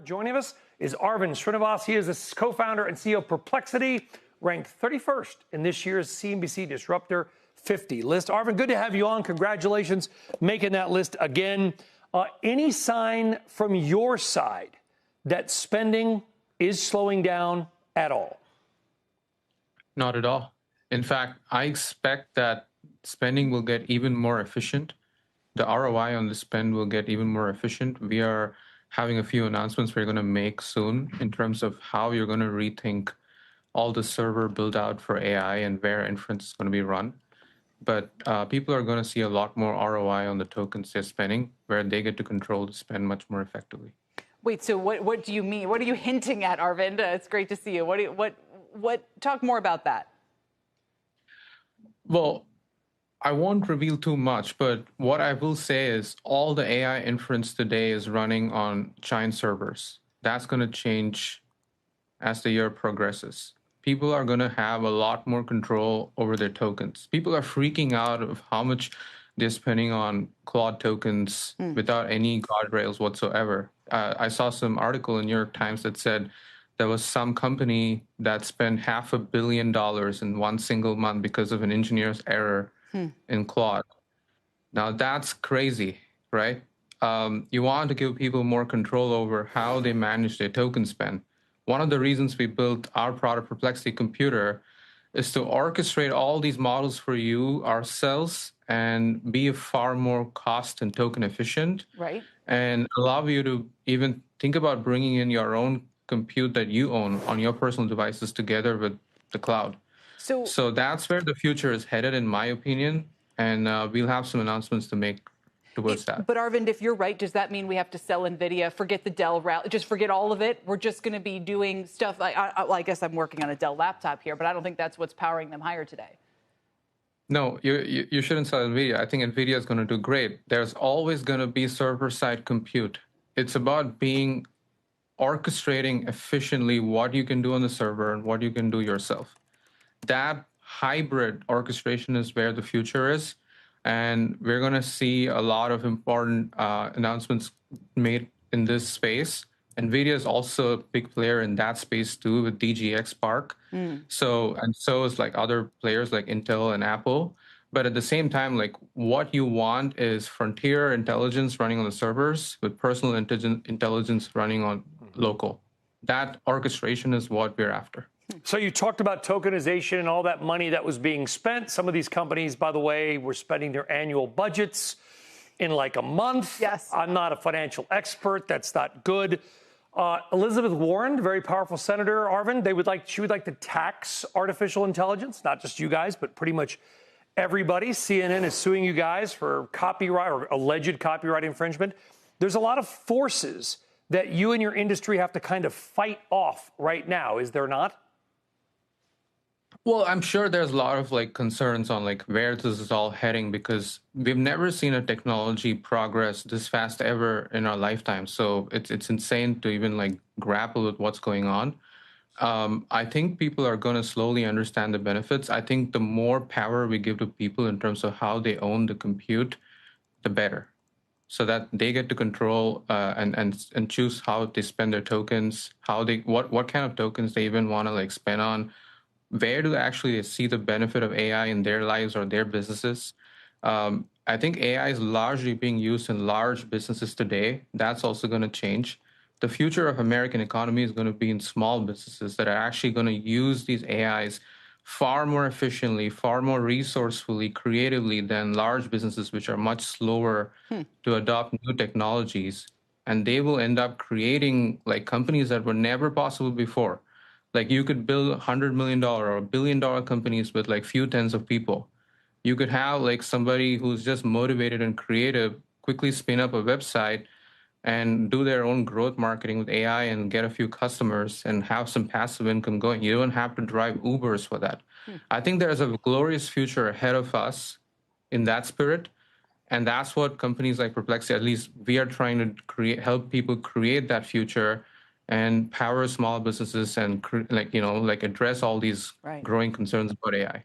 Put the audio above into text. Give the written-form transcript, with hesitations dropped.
Joining us is Aravind Srinivas. He is the co-founder and CEO of Perplexity, ranked 31st in this year's CNBC Disruptor 50 list. Aravind, good to have you on. Congratulations making that list again. Any sign from your side that spending is slowing down at all? Not at all. In fact, I expect that spending will get even more efficient. The ROI on the spend will get even more efficient. We are having a few announcements we're going to make soon in terms of how you're going to rethink all the server build out for AI and where inference is going to be run. But people are going to see a lot more ROI on the tokens they're spending, where they get to control the spend much more effectively. Wait, so what do you mean? What are you hinting at, Aravind? It's great to see you. What? Talk more about that. Well, I won't reveal too much, but what I will say is all the AI inference today is running on giant servers. That's going to change as the year progresses. People are going to have a lot more control over their tokens. People are freaking out of how much they're spending on Claude tokens without any guardrails whatsoever. I saw some article in New York Times that said there was some company that spent $500 million in one single month because of an engineer's error in Claude. Now that's crazy, right? You want to give people more control over how they manage their token spend. One of the reasons we built our product, Perplexity Computer, is to orchestrate all these models for you ourselves and be far more cost and token efficient, right? And allow you to even think about bringing in your own compute that you own on your personal devices together with the cloud. So that's where the future is headed, in my opinion, and we'll have some announcements to make towards that. But Aravind, if you're right, does that mean we have to sell NVIDIA, forget the Dell route, just forget all of it? We're just going to be doing stuff like, I guess I'm working on a Dell laptop here, but I don't think that's what's powering them higher today. No, you shouldn't sell NVIDIA. I think NVIDIA is going to do great. There's always going to be server-side compute. It's about orchestrating efficiently what you can do on the server and what you can do yourself. That hybrid orchestration is where the future is. And we're going to see a lot of important announcements made in this space. NVIDIA is also a big player in that space too, with DGX Spark. So is like other players like Intel and Apple. But at the same time, like what you want is frontier intelligence running on the servers with personal intelligence running on local. That orchestration is what we're after. So you talked about tokenization and all that money that was being spent. Some of these companies, by the way, were spending their annual budgets in like a month. Yes. I'm not a financial expert. That's not good. Elizabeth Warren, very powerful senator, Aravind, she would like to tax artificial intelligence, not just you guys, but pretty much everybody. CNN is suing you guys for copyright or alleged copyright infringement. There's a lot of forces that you and your industry have to kind of fight off right now, is there not? Well, I'm sure there's a lot of concerns on where this is all heading, because we've never seen a technology progress this fast ever in our lifetime. So it's insane to even grapple with what's going on. I think people are going to slowly understand the benefits. I think the more power we give to people in terms of how they own the compute, the better, so that they get to control and choose how they spend their tokens, what kind of tokens they even want to spend on. Where do they actually see the benefit of AI in their lives or their businesses? I think AI is largely being used in large businesses today. That's also going to change. The future of American economy is going to be in small businesses that are actually going to use these AIs far more efficiently, far more resourcefully, creatively than large businesses, which are much slower to adopt new technologies. And they will end up creating companies that were never possible before. You could build $100 million or $1 billion companies with few tens of people. You could have somebody who's just motivated and creative quickly spin up a website and do their own growth marketing with AI and get a few customers and have some passive income going. You don't have to drive Ubers for that. I think there's a glorious future ahead of us in that spirit. And that's what companies like Perplexity, at least we are trying to help people create that future and power small businesses and address all these growing concerns about AI.